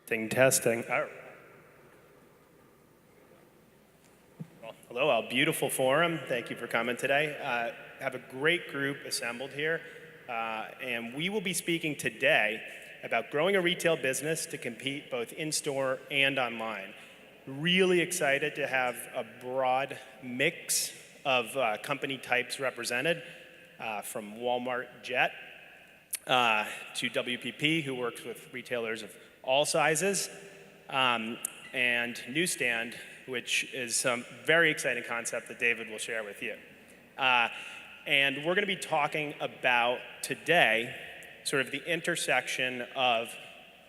Testing. Well, hello, our beautiful forum. Thank you for coming today. Have a great group assembled here, and we will be speaking today about growing a retail business to compete both in-store and online. Really excited to have a broad mix of company types represented, from Walmart Jet to WPP, who works with retailers of all sizes, and Newsstand, which is some very exciting concept that David will share with you. And we're going to be talking about today sort of the intersection of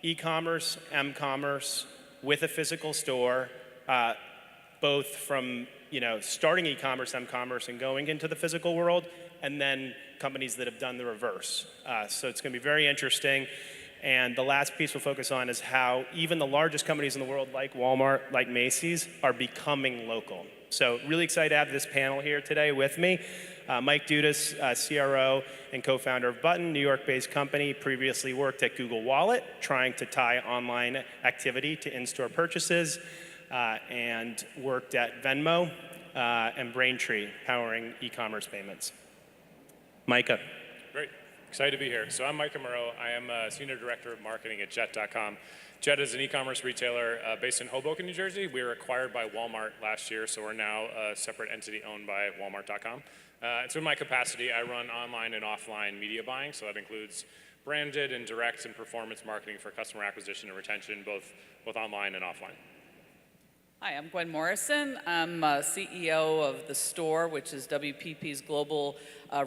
e-commerce, m-commerce, with a physical store, both from starting e-commerce, m-commerce, and going into the physical world, and then companies that have done the reverse. So it's going to be very interesting. And the last piece we'll focus on is how even the largest companies in the world, like Walmart, like Macy's, are becoming local. So really excited to have this panel here today with me. Mike Dudas, CRO and co-founder of Button, New York-based company, previously worked at Google Wallet, trying to tie online activity to in-store purchases, and worked at Venmo and Braintree, powering e-commerce payments. Micah. Great. Excited to be here. So I'm Micah Moreau. I am a Senior Director of Marketing at Jet.com. Jet is an e-commerce retailer based in Hoboken, New Jersey. We were acquired by Walmart last year, so we're now a separate entity owned by Walmart.com. And so in my capacity, I run online and offline media buying, so that includes branded and direct and performance marketing for customer acquisition and retention, both online and offline. Hi, I'm Gwen Morrisson. I'm CEO of The Store, which is WPP's global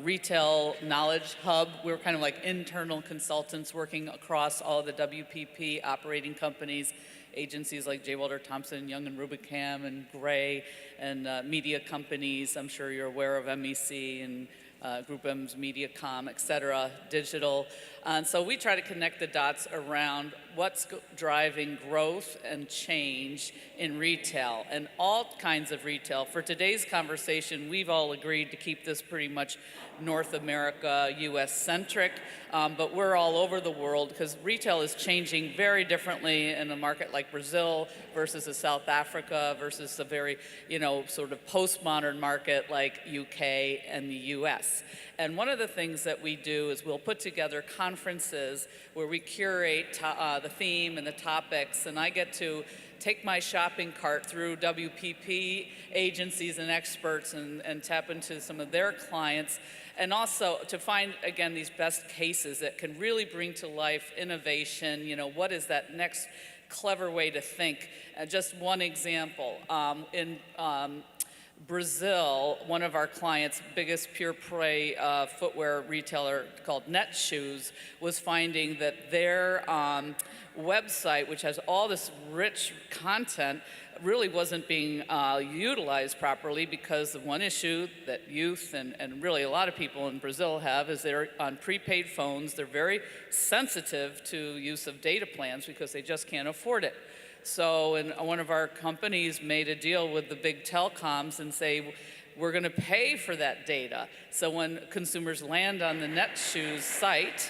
retail knowledge hub. We're kind of like internal consultants working across all the WPP operating companies, agencies like J. Walter Thompson, Young and Rubicam, and Gray, and media companies. I'm sure you're aware of MEC and Group M's MediaCom, et cetera, digital. And so we try to connect the dots around what's driving growth and change in retail, and all kinds of retail. For today's conversation, we've all agreed to keep this pretty much North America, US-centric, but we're all over the world because retail is changing very differently in a market like Brazil versus a South Africa versus a very, sort of postmodern market like UK and the US. And one of the things that we do is we'll put together conferences where we curate the theme and the topics, and I get to take my shopping cart through WPP agencies and experts and tap into some of their clients, and also to find, again, these best cases that can really bring to life innovation. What is that next clever way to think? Just one example, in Brazil, one of our clients' biggest pure play footwear retailer called Netshoes was finding that their website, which has all this rich content, really wasn't being utilized properly because of one issue that youth and really a lot of people in Brazil have is they're on prepaid phones. They're very sensitive to use of data plans because they just can't afford it. So one of our companies made a deal with the big telecoms and say, we're going to pay for that data. So when consumers land on the Netshoes site,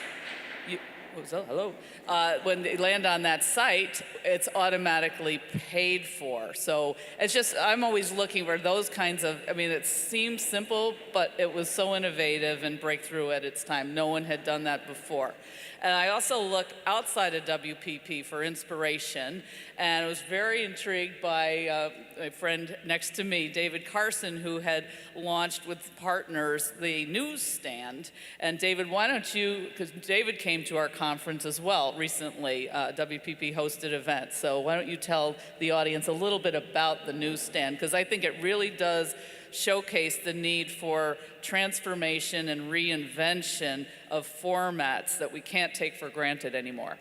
when they land on that site, it's automatically paid for. So it's just, I'm always looking for those kinds of, it seems simple, but it was so innovative and breakthrough at its time. No one had done that before. And I also look outside of WPP for inspiration, and I was very intrigued by my friend next to me, David Carson, who had launched with partners the newsstand. And David, why don't you, because David came to our conference as well recently, WPP hosted event, so why don't you tell the audience a little bit about the newsstand, because I think it really does showcase the need for transformation and reinvention of formats that we can't take for granted anymore.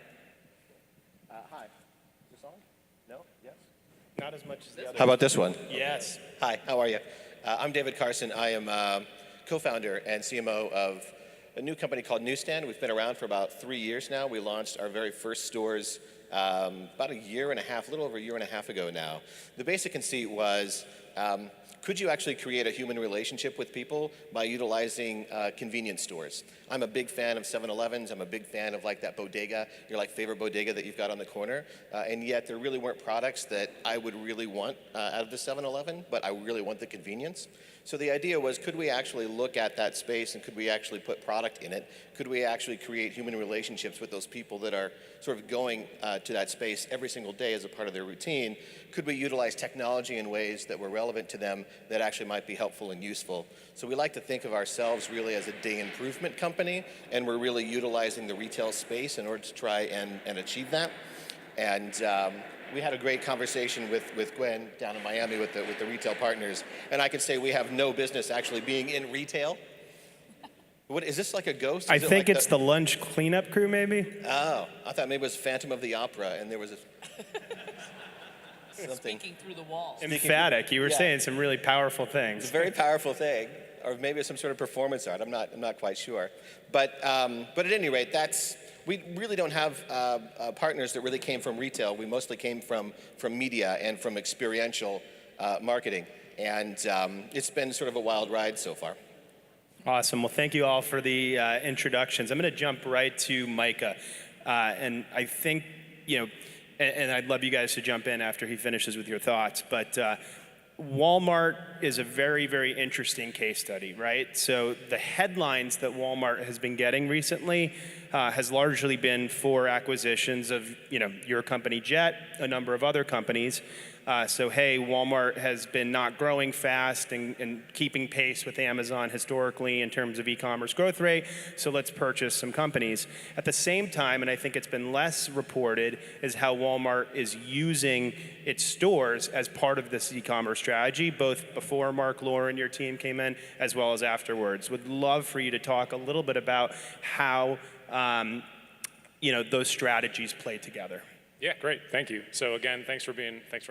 Hi. Is this on? No? Yes? Not as much as the other. How about this one? Yes. Hi, how are you? I'm David Carson. I am co-founder and CMO of a new company called Newsstand. We've been around for about 3 years now. We launched our very first stores about a little over a year and a half ago now. The basic conceit was could you actually create a human relationship with people by utilizing convenience stores? I'm a big fan of 7-Elevens. I'm a big fan of like that bodega, your like favorite bodega that you've got on the corner. And yet there really weren't products that I would really want out of the 7-Eleven, but I really want the convenience. So the idea was, could we actually look at that space and could we actually put product in it? Could we actually create human relationships with those people that are sort of going to that space every single day as a part of their routine? Could we utilize technology in ways that were relevant to them that actually might be helpful and useful? So we like to think of ourselves really as a day improvement company, and we're really utilizing the retail space in order to try and achieve that. And we had a great conversation with Gwen down in Miami with the retail partners, and I can say we have no business actually being in retail. What is this, like a ghost? I think it's the lunch cleanup crew, maybe. Oh, I thought maybe it was Phantom of the Opera, and there was something. Speaking through the walls. Emphatic. You were Yeah. saying some really powerful It's things. a very powerful thing, or maybe it's some sort of performance art. I'm not quite sure, but at any rate, we really don't have partners that really came from retail. We mostly came from media and from experiential marketing, and it's been sort of a wild ride so far. Awesome. Well, thank you all for the introductions. I'm going to jump right to Micah. And I think, and I'd love you guys to jump in after he finishes with your thoughts, but Walmart is a very, very interesting case study, right? So the headlines that Walmart has been getting recently has largely been for acquisitions of, your company Jet, a number of other companies. So hey, Walmart has been not growing fast and keeping pace with Amazon historically in terms of e-commerce growth rate, so let's purchase some companies. At the same time, and I think it's been less reported, is how Walmart is using its stores as part of this e-commerce strategy, both before Mark, Laura, and your team came in, as well as afterwards. Would love for you to talk a little bit about how those strategies play together. Yeah, great. Thank you. So again, thanks for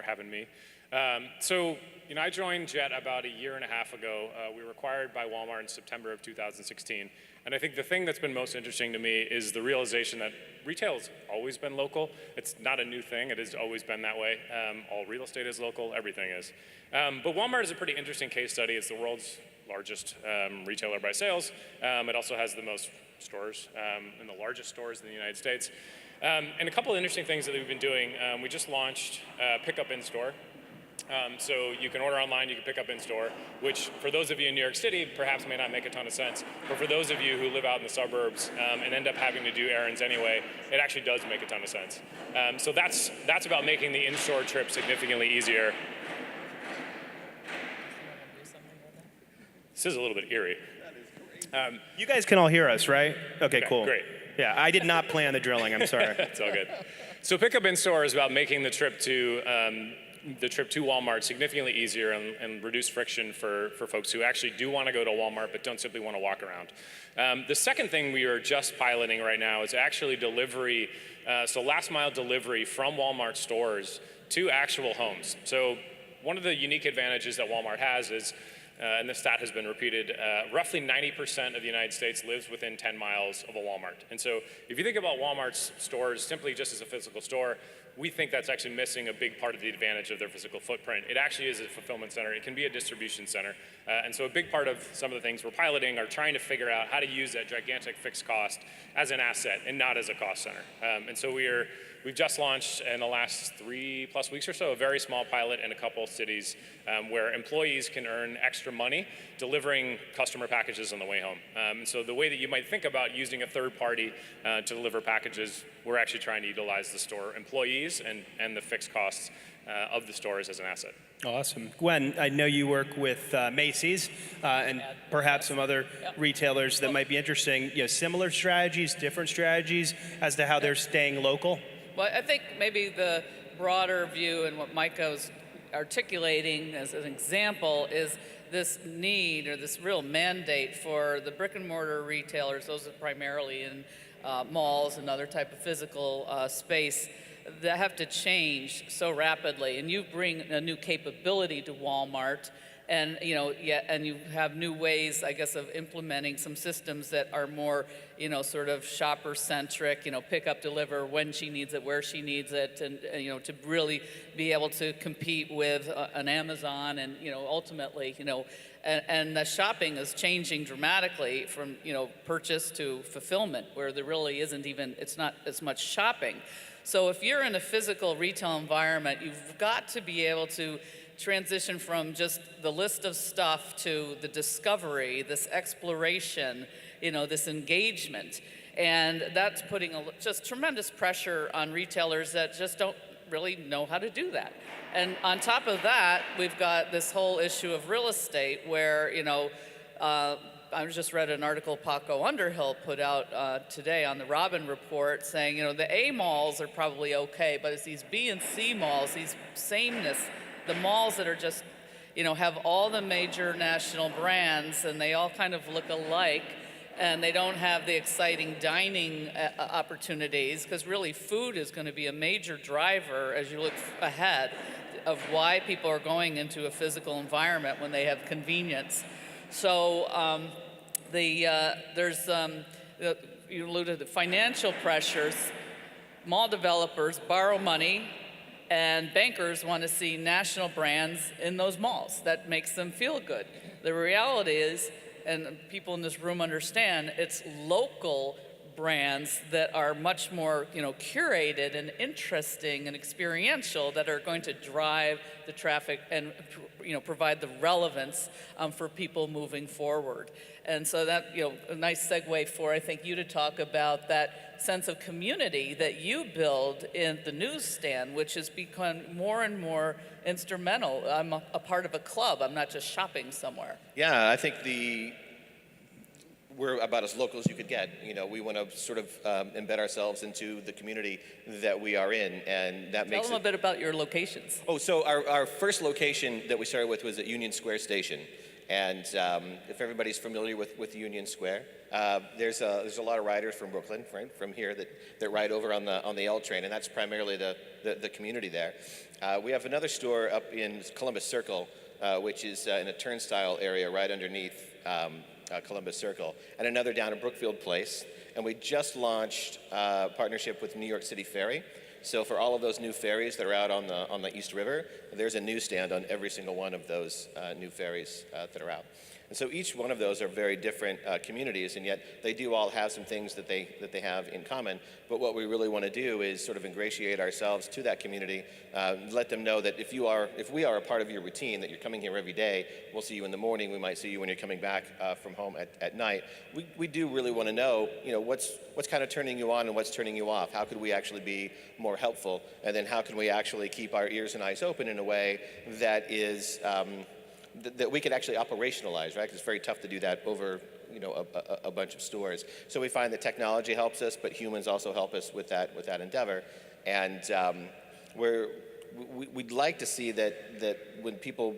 having me. I joined Jet about a year and a half ago. We were acquired by Walmart in September of 2016. And I think the thing that's been most interesting to me is the realization that retail's always been local. It's not a new thing. It has always been that way. All real estate is local. Everything is. But Walmart is a pretty interesting case study. It's the world's largest retailer by sales. It also has the most stores and the largest stores in the United States. And a couple of interesting things that we've been doing. We just launched Pickup In-Store. So you can order online, you can pick up in-store, which for those of you in New York City perhaps may not make a ton of sense. But for those of you who live out in the suburbs and end up having to do errands anyway, it actually does make a ton of sense. So that's about making the in-store trip significantly easier. This is a little bit eerie. You guys can all hear us, right? Okay, cool. Great. Yeah, I did not plan the drilling, I'm sorry. It's all good. So Pickup In-Store is about making the trip to Walmart significantly easier and reduce friction for folks who actually do want to go to Walmart but don't simply want to walk around. The second thing we are just piloting right now is actually delivery, so last mile delivery from Walmart stores to actual homes. So one of the unique advantages that Walmart has is, and this stat has been repeated, roughly 90% of the United States lives within 10 miles of a Walmart. And so if you think about Walmart's stores simply just as a physical store, we think that's actually missing a big part of the advantage of their physical footprint. It actually is a fulfillment center. It can be a distribution center. And so a big part of some of the things we're piloting are trying to figure out how to use that gigantic fixed cost as an asset and not as a cost center. And so we've just launched in the last 3+ weeks or so a very small pilot in a couple cities where employees can earn extra money delivering customer packages on the way home. And so the way that you might think about using a third party to deliver packages, we're actually trying to utilize the store employees and the fixed costs of the stores as an asset. Awesome. Gwen, I know you work with Macy's and perhaps some other retailers that might be interesting. Similar strategies, different strategies as to how they're staying local? Well, I think maybe the broader view and what Micah was articulating as an example is this need or this real mandate for the brick and mortar retailers, those are primarily in malls and other type of physical space, that have to change so rapidly. And you bring a new capability to Walmart And and you have new ways, I guess, of implementing some systems that are more, sort of shopper centric. Pick up, deliver when she needs it, where she needs it, and to really be able to compete with an Amazon, and ultimately, and the shopping is changing dramatically from purchase to fulfillment, where there really isn't even, it's not as much shopping. So if you're in a physical retail environment, you've got to be able to transition from just the list of stuff to the discovery, this exploration, this engagement. And that's putting just tremendous pressure on retailers that just don't really know how to do that. And on top of that, we've got this whole issue of real estate where, I just read an article Paco Underhill put out today on the Robin Report saying, the A malls are probably okay, but it's these B and C malls, these sameness, the malls that are just, have all the major national brands and they all kind of look alike, and they don't have the exciting dining opportunities, because really food is going to be a major driver as you look ahead of why people are going into a physical environment when they have convenience. So there's, you alluded to the financial pressures. Mall developers borrow money, and bankers want to see national brands in those malls. That makes them feel good. The reality is, and people in this room understand, it's local brands that are much more, curated and interesting and experiential that are going to drive the traffic and, provide the relevance for people moving forward. And so that, a nice segue for, I think, you to talk about that sense of community that you build in the newsstand, which has become more and more instrumental. I'm a part of a club. I'm not just shopping somewhere. Yeah, I think we're about as local as you could get. We want to sort of embed ourselves into the community that we are in, and that makes Tell them a bit about your locations. Oh, so our first location that we started with was at Union Square Station. And if everybody's familiar with Union Square, there's a lot of riders from Brooklyn, right, from here that ride over on the L train, and that's primarily the community there. We have another store up in Columbus Circle, which is in a turnstile area right underneath Columbus Circle, and another down at Brookfield Place. And we just launched a partnership with New York City Ferry. So for all of those new ferries that are out on the East River, there's a newsstand on every single one of those new ferries that are out. And so each one of those are very different communities, and yet they do all have some things that they have in common. But what we really want to do is sort of ingratiate ourselves to that community, let them know that if we are a part of your routine, that you're coming here every day, we'll see you in the morning, we might see you when you're coming back from home at night. We do really want to know, what's kind of turning you on and what's turning you off. How could we actually be more helpful? And then how can we actually keep our ears and eyes open in a way that is that we could actually operationalize, right? Because it's very tough to do that over, a bunch of stores. So we find that technology helps us, but humans also help us with that endeavor. And we'd like to see that when people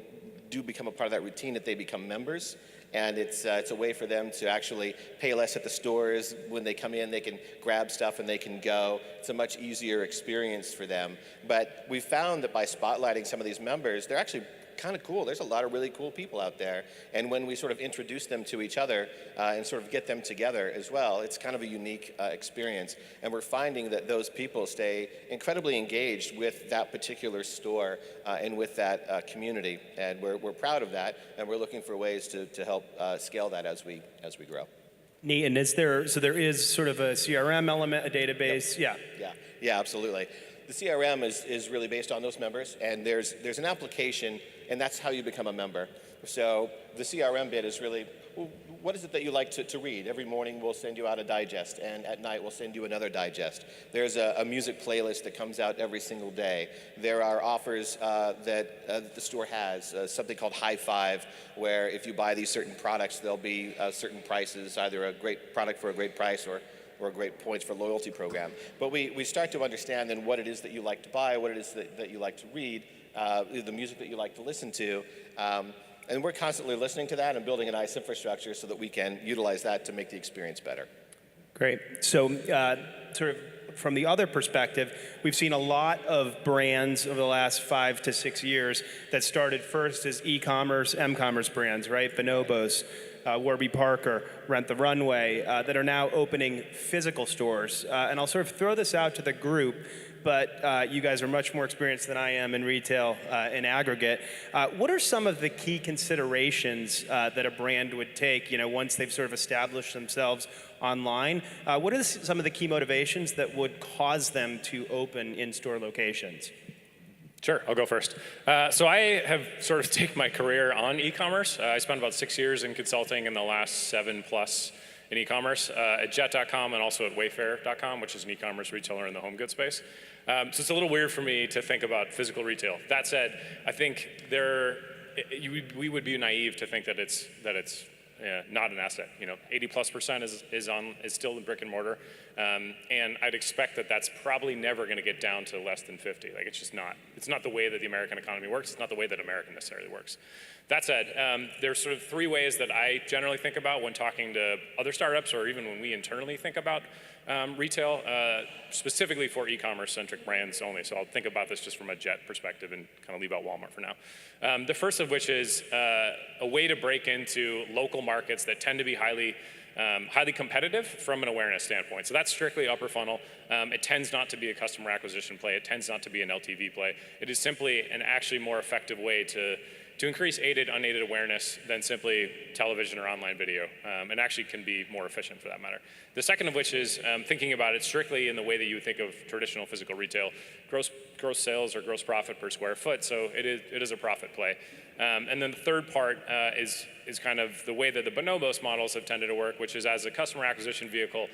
do become a part of that routine, that they become members. And it's a way for them to actually pay less at the stores. When they come in, they can grab stuff and they can go. It's a much easier experience for them. But we found that by spotlighting some of these members, they're actually kind of cool. There's a lot of really cool people out there. And when we sort of introduce them to each other and sort of get them together as well, it's kind of a unique experience. And we're finding that those people stay incredibly engaged with that particular store and with that community. And we're proud of that, and we're looking for ways to help scale that as we grow. Neat. And there is sort of a CRM element, a database? Yep. Yeah, absolutely. The CRM is really based on those members, and there's an application, and that's how you become a member. So the CRM bit is really, what is it that you like to read? Every morning we'll send you out a digest, and at night we'll send you another digest. There's a music playlist that comes out every single day. There are offers that the store has, something called High Five, where if you buy these certain products, there'll be certain prices, either a great product for a great price or great points for loyalty program. But we start to understand then what it is that you like to buy, what it is that you like to read, the music that you like to listen to. And we're constantly listening to that and building a nice infrastructure so that we can utilize that to make the experience better. Great. So sort of from the other perspective, we've seen a lot of brands over the last 5 to 6 years that started first as e-commerce, m-commerce brands, right? Bonobos, Warby Parker, Rent the Runway, that are now opening physical stores. And I'll sort of throw this out to the group, but you guys are much more experienced than I am in retail in aggregate. What are some of the key considerations that a brand would take, once they've sort of established themselves online? What are some of the key motivations that would cause them to open in-store locations? Sure, I'll go first. So I have sort of taken my career on e-commerce. I spent about 6 years in consulting in the last 7 plus in e-commerce at Jet.com and also at Wayfair.com, which is an e-commerce retailer in the home goods space. So it's a little weird for me to think about physical retail. That said, I think we would be naive to think that it's not an asset. 80+% is still in brick and mortar, and I'd expect that that's probably never going to get down to less than 50. Like it's just not. It's not the way that the American economy works. It's not the way that America necessarily works. That said, there's sort of 3 ways that I generally think about when talking to other startups, or even when we internally think about retail, specifically for e-commerce centric brands only. So I'll think about this just from a Jet perspective and kind of leave out Walmart for now. The first of which is a way to break into local markets that tend to be highly competitive from an awareness standpoint. So that's strictly upper funnel. It tends not to be a customer acquisition play. It tends not to be an LTV play. It is simply an actually more effective way to increase aided, unaided awareness than simply television or online video, and actually can be more efficient for that matter. The second of which is thinking about it strictly in the way that you would think of traditional physical retail, gross sales or gross profit per square foot, so it is a profit play. And then the third part is kind of the way that the Bonobos models have tended to work, which is as a customer acquisition vehicle,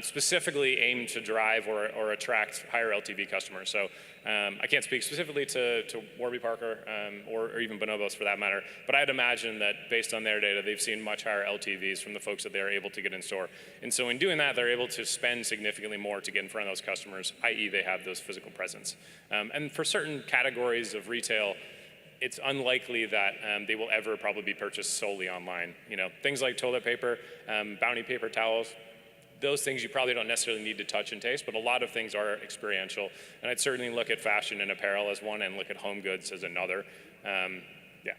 specifically aimed to drive or attract higher LTV customers. So I can't speak specifically to Warby Parker or even Bonobos for that matter, but I'd imagine that based on their data, they've seen much higher LTVs from the folks that they're able to get in store. And so in doing that, they're able to spend significantly more to get in front of those customers, i.e. they have those physical presence. And for certain categories of retail, it's unlikely that they will ever probably be purchased solely online. Things like toilet paper, Bounty paper towels, those things you probably don't necessarily need to touch and taste, but a lot of things are experiential. And I'd certainly look at fashion and apparel as one and look at home goods as another. Yeah,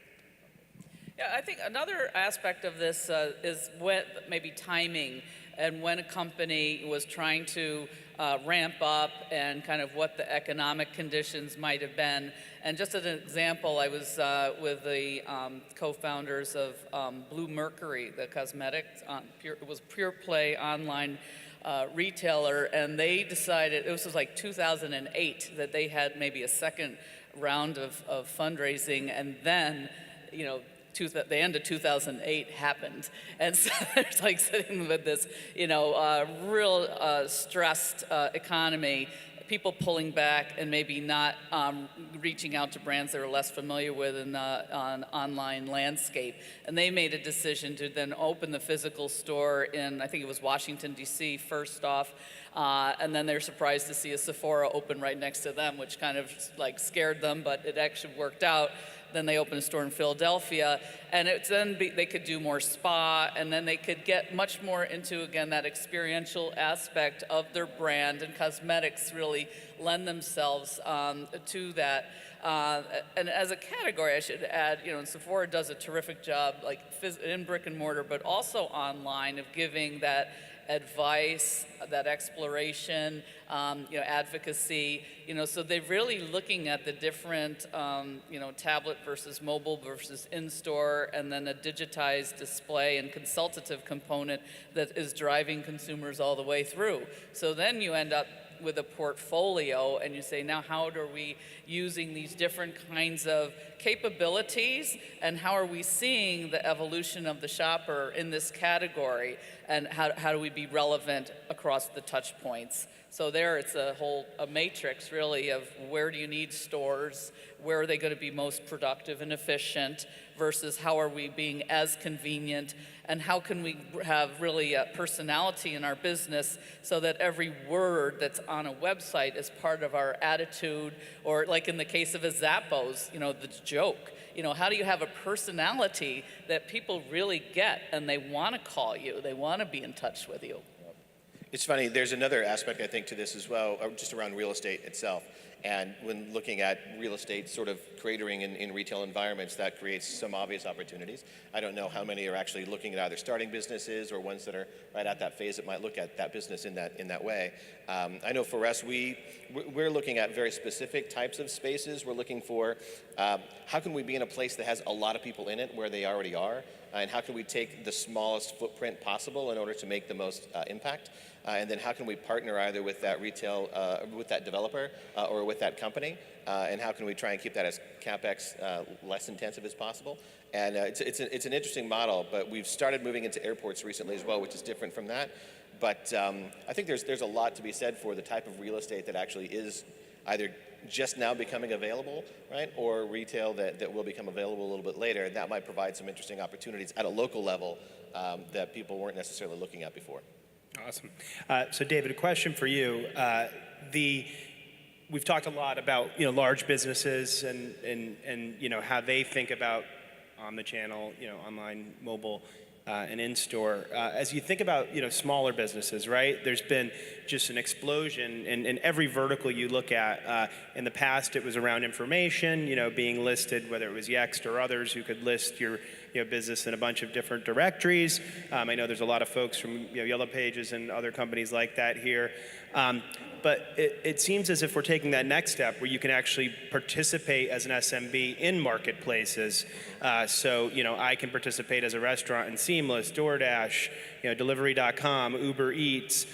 I think another aspect of this is maybe timing and when a company was trying to ramp up and kind of what the economic conditions might have been. And just as an example, I was with the co-founders of Blue Mercury, the cosmetics, it was pure play online retailer, and they decided, it was like 2008, that they had maybe a second round of fundraising, and then, the end of 2008 happened. And so there's like sitting with this, real stressed economy, people pulling back and maybe not reaching out to brands they were less familiar with in the online landscape. And they made a decision to then open the physical store in, I think it was Washington, D.C. first off. And then they're surprised to see a Sephora open right next to them, which kind of like scared them, but it actually worked out. Then they opened a store in Philadelphia, and they could do more spa, and then they could get much more into, again, that experiential aspect of their brand, and cosmetics really lend themselves to that. And as a category, I should add, Sephora does a terrific job, like in brick and mortar, but also online, of giving that advice, that exploration, advocacy, so they're really looking at the different, tablet versus mobile versus in-store, and then a digitized display and consultative component that is driving consumers all the way through. So then you end up with a portfolio, and you say, now how are we using these different kinds of capabilities, and how are we seeing the evolution of the shopper in this category, and how do we be relevant across the touch points? So there it's a matrix really of where do you need stores, where are they going to be most productive and efficient, versus how are we being as convenient, and how can we have really a personality in our business so that every word that's on a website is part of our attitude, or like in the case of a Zappos, the joke. How do you have a personality that people really get and they want to call you, they want to be in touch with you? It's funny, there's another aspect I think to this as well, just around real estate itself. And when looking at real estate sort of cratering in retail environments, that creates some obvious opportunities. I don't know how many are actually looking at either starting businesses or ones that are right at that phase that might look at that business in that way. I know for us, we're looking at very specific types of spaces. We're looking for how can we be in a place that has a lot of people in it where they already are, and how can we take the smallest footprint possible in order to make the most impact. And then how can we partner either with that retail, with that developer or with that company? And how can we try and keep that as CapEx less intensive as possible? And it's an interesting model, but we've started moving into airports recently as well, which is different from that. But I think there's a lot to be said for the type of real estate that actually is either just now becoming available, right, or retail that will become available a little bit later. And that might provide some interesting opportunities at a local level that people weren't necessarily looking at before. Awesome. So David, a question for you. We've talked a lot about large businesses and how they think about omnichannel, online, mobile, and in-store. As you think about smaller businesses, right? There's been just an explosion in every vertical you look at. In the past, it was around information, being listed, whether it was Yext or others who could list your business in a bunch of different directories. I know there's a lot of folks from Yellow Pages and other companies like that here. But it seems as if we're taking that next step where you can actually participate as an SMB in marketplaces. So I can participate as a restaurant in Seamless, DoorDash, Delivery.com, Uber Eats.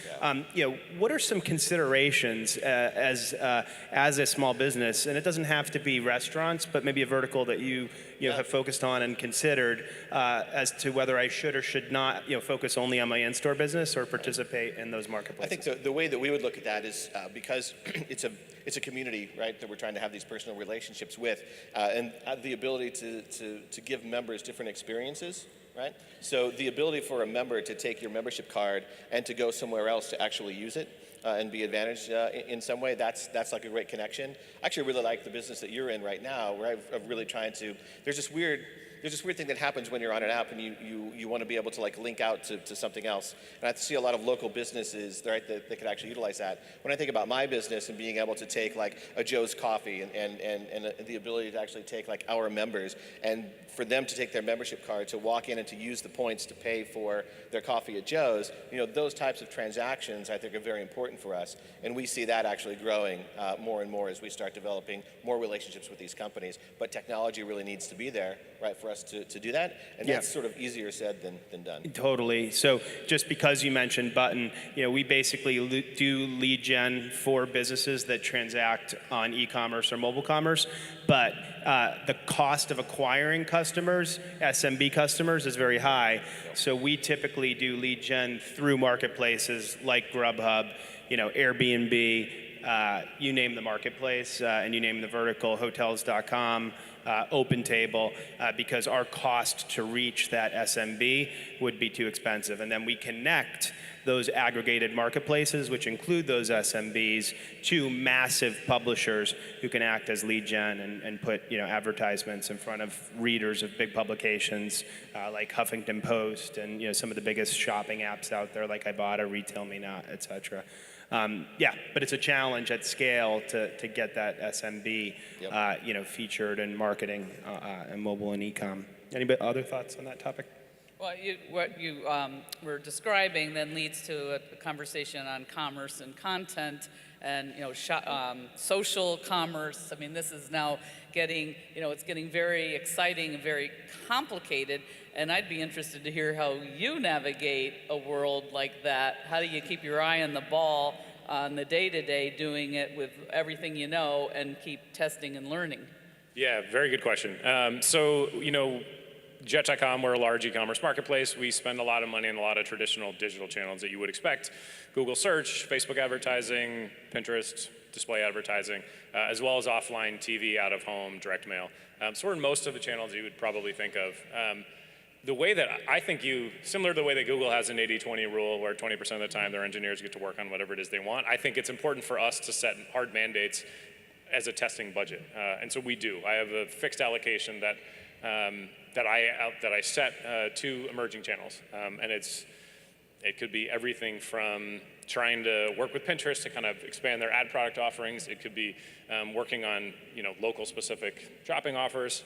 What are some considerations as a small business? And it doesn't have to be restaurants, but maybe a vertical that you have focused on and considered as to whether I should or should not focus only on my in-store business or participate in those marketplaces. I think the way that we would look at that is because it's a community, right, that we're trying to have these personal relationships with, and the ability to give members different experiences. Right? So the ability for a member to take your membership card and to go somewhere else to actually use it and be advantaged in some way, that's like a great connection. I actually really like the business that you're in right now, where I'm really trying to, there's this weird thing that happens when you're on an app and you want to be able to like link out to something else. And I see a lot of local businesses, right, that could actually utilize that. When I think about my business and being able to take like a Joe's Coffee and the ability to actually take like our members and for them to take their membership card to walk in and to use the points to pay for their coffee at Joe's, those types of transactions I think are very important for us. And we see that actually growing more and more as we start developing more relationships with these companies. But technology really needs to be there, right, for us to do that. And that's sort of easier said than done. Totally. So just because you mentioned Button, we basically do lead gen for businesses that transact on e-commerce or mobile commerce, but the cost of acquiring customers, SMB customers, is very high. So we typically do lead gen through marketplaces like Grubhub, Airbnb, you name the marketplace, and you name the vertical, hotels.com, OpenTable, because our cost to reach that SMB would be too expensive. And then we connect those aggregated marketplaces, which include those SMBs, to massive publishers who can act as lead gen and put advertisements in front of readers of big publications like Huffington Post and some of the biggest shopping apps out there like Ibotta, Retail Me Not, et cetera. But it's a challenge at scale to get that SMB featured in marketing and mobile and e-com. Any other thoughts on that topic? Well, what you were describing then leads to a conversation on commerce and content and social commerce. I mean, this is now getting it's getting very exciting and very complicated. And I'd be interested to hear how you navigate a world like that. How do you keep your eye on the ball on the day-to-day, doing it with everything and keep testing and learning? Yeah, very good question. Jet.com, we're a large e-commerce marketplace. We spend a lot of money in a lot of traditional digital channels that you would expect. Google search, Facebook advertising, Pinterest, display advertising, as well as offline TV, out of home, direct mail. So we're in most of the channels you would probably think of. The way that I think similar to the way that Google has an 80-20 rule where 20% of the time their engineers get to work on whatever it is they want, I think it's important for us to set hard mandates as a testing budget. And so we do. I have a fixed allocation that I set to emerging channels. And It could be everything from trying to work with Pinterest to kind of expand their ad product offerings. It could be working on local specific shopping offers.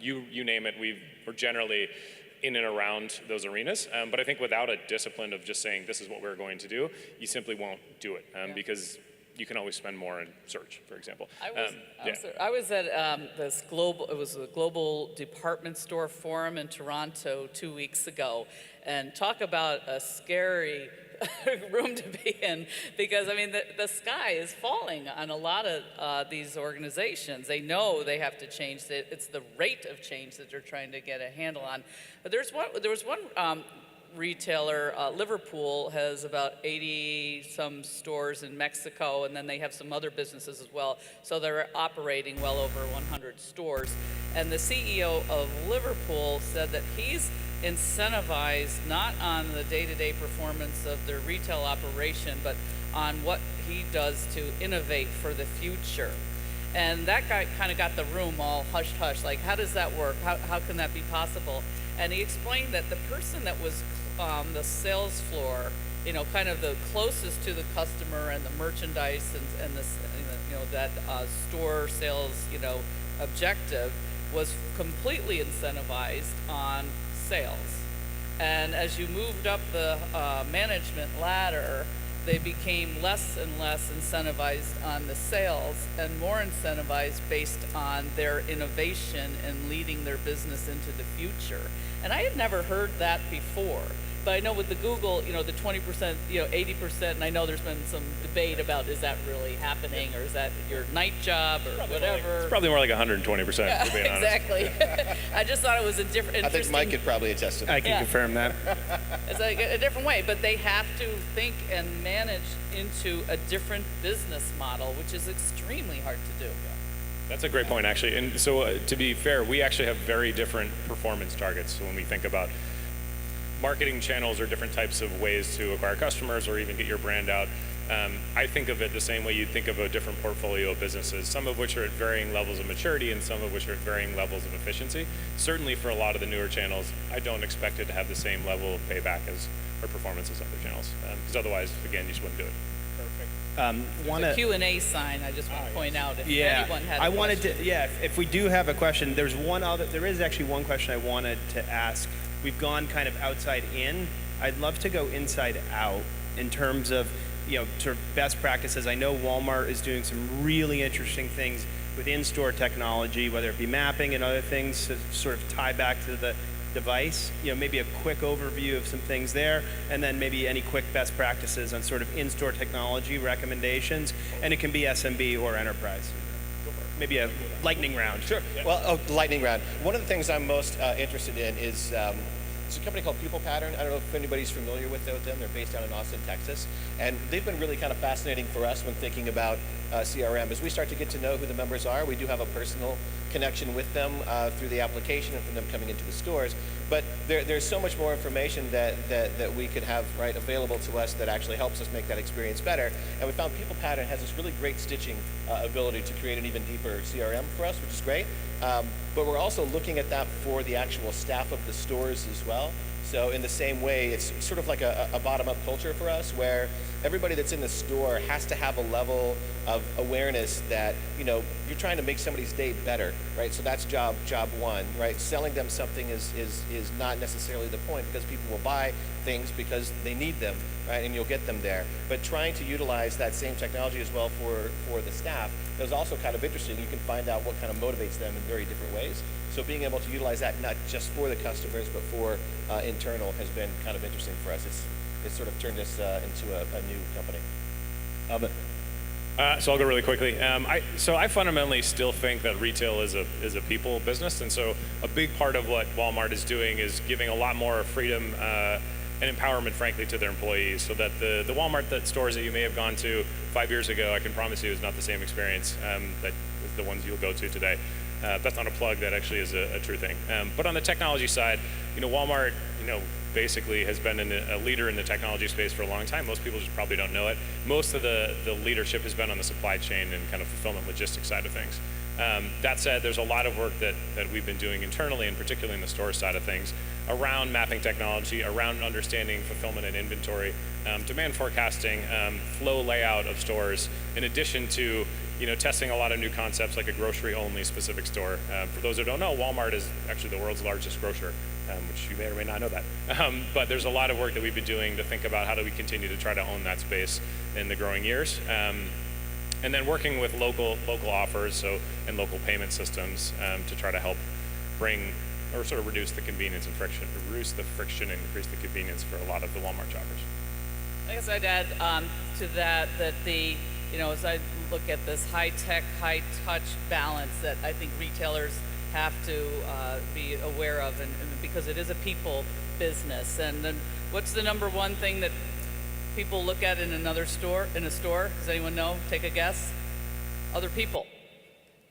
You name it. We're generally in and around those arenas. But I think without a discipline of just saying this is what we're going to do, you simply won't do it because you can always spend more in search, for example. I was at it was a global department store forum in Toronto 2 weeks ago, and talk about a scary room to be in, because I mean the sky is falling on a lot of these organizations. They know they have to change. It's the rate of change that they're trying to get a handle on. But there was one retailer, Liverpool has about 80 some stores in Mexico, and then they have some other businesses as well. So they're operating well over 100 stores. And the CEO of Liverpool said that he's incentivized not on the day-to-day performance of their retail operation, but on what he does to innovate for the future. And that guy kind of got the room all hush-hush, like, how does that work? How can that be possible? And he explained that the person that was on the sales floor, kind of the closest to the customer and the merchandise and this, that store sales, objective, was completely incentivized on sales. And as you moved up the management ladder, they became less and less incentivized on the sales and more incentivized based on their innovation and leading their business into the future. And I had never heard that before. But I know with the Google, the 20%, 80%, and I know there's been some debate about, is that really happening, or is that your night job, or whatever? It's probably more like 120%, yeah, to be honest. Exactly. I just thought it was a different, I think Mike could probably attest to that. I can confirm that. It's like a different way, but they have to think and manage into a different business model, which is extremely hard to do. That's a great point, actually. And so to be fair, we actually have very different performance targets. So when we think about marketing channels or different types of ways to acquire customers or even get your brand out, I think of it the same way you'd think of a different portfolio of businesses, some of which are at varying levels of maturity and some of which are at varying levels of efficiency. Certainly for a lot of the newer channels, I don't expect it to have the same level of payback as or performance as other channels, because otherwise, again, you just wouldn't do it. There's a Q&A sign I just want to point out if anyone had a question. If we do have a question, there is actually one question I wanted to ask. We've gone kind of outside in. I'd love to go inside out in terms of, sort of best practices. I know Walmart is doing some really interesting things with in-store technology, whether it be mapping and other things to sort of tie back to the device. Maybe a quick overview of some things there, and then maybe any quick best practices on sort of in-store technology recommendations, and it can be SMB or enterprise. Maybe a lightning round. Sure. Well, lightning round. One of the things I'm most interested in is it's a company called People Pattern. I don't know if anybody's familiar with them. They're based down in Austin, Texas. And they've been really kind of fascinating for us when thinking about CRM. As we start to get to know who the members are, we do have a personal connection with them through the application and from them coming into the stores. But there's so much more information that we could have available to us that actually helps us make that experience better. And we found People Pattern has this really great stitching ability to create an even deeper CRM for us, which is great. But we're also looking at that for the actual staff of the stores as well. So in the same way, it's sort of like a bottom-up culture for us, where everybody that's in the store has to have a level of awareness that, you're trying to make somebody's day better, right? So that's job one, right? Selling them something is not necessarily the point, because people will buy things because they need them, right? And you'll get them there. But trying to utilize that same technology as well for the staff is also kind of interesting. You can find out what kind of motivates them in very different ways. So being able to utilize that not just for the customers, but for internal has been kind of interesting for us. It's sort of turned us into a new company. Love it. So I'll go really quickly. I fundamentally still think that retail is a people business, and so a big part of what Walmart is doing is giving a lot more freedom and empowerment, frankly, to their employees, so that the Walmart stores that you may have gone to 5 years ago, I can promise you, is not the same experience that is the ones you'll go to today. That's not a plug, that actually is a true thing. But on the technology side, Walmart, basically has been a leader in the technology space for a long time. Most people just probably don't know it. Most of the leadership has been on the supply chain and kind of fulfillment logistics side of things. That said, there's a lot of work that we've been doing internally, and particularly in the store side of things, around mapping technology, around understanding fulfillment and inventory, demand forecasting, flow layout of stores, in addition to testing a lot of new concepts like a grocery-only specific store. For those who don't know, Walmart is actually the world's largest grocer, which you may or may not know that. But there's a lot of work that we've been doing to think about how do we continue to try to own that space in the growing years. And then working with local offers and local payment systems to try to help bring or sort of reduce the convenience and friction, and increase the convenience for a lot of the Walmart shoppers. I guess I'd add to that as I look at this high-tech, high-touch balance that I think retailers have to be aware of, and because it is a people business. And then what's the number one thing that people look at in a store? Does anyone know? Take a guess. Other people.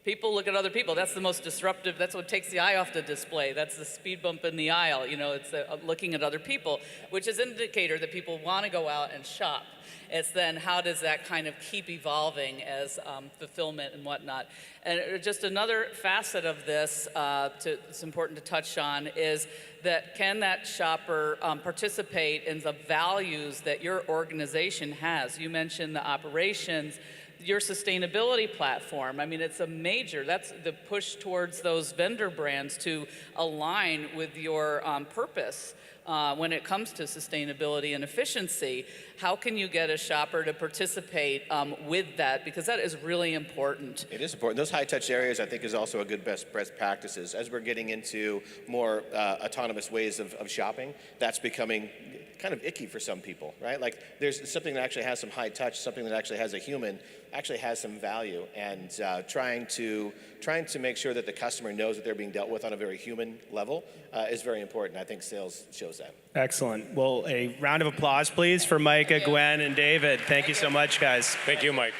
People look at other people. That's the most disruptive. That's what takes the eye off the display. That's the speed bump in the aisle. It's looking at other people, which is an indicator that people want to go out and shop. It's then how does that kind of keep evolving as fulfillment and whatnot. And just another facet of this it's important to touch on is that can that shopper participate in the values that your organization has? You mentioned the operations, your sustainability platform. I mean, it's that's the push towards those vendor brands to align with your purpose. When it comes to sustainability and efficiency, how can you get a shopper to participate with that? Because that is really important. It is important. Those high-touch areas, I think, is also a good best practices. As we're getting into more autonomous ways of shopping, that's becoming kind of icky for some people, right? Like there's something that actually has some high touch, something that actually has a human, actually has some value, and trying to make sure that the customer knows that they're being dealt with on a very human level is very important. I think sales shows that. Excellent. Well, a round of applause, please, for Micah, Gwen, and David. Thank you so much, guys. Thank you, Mike.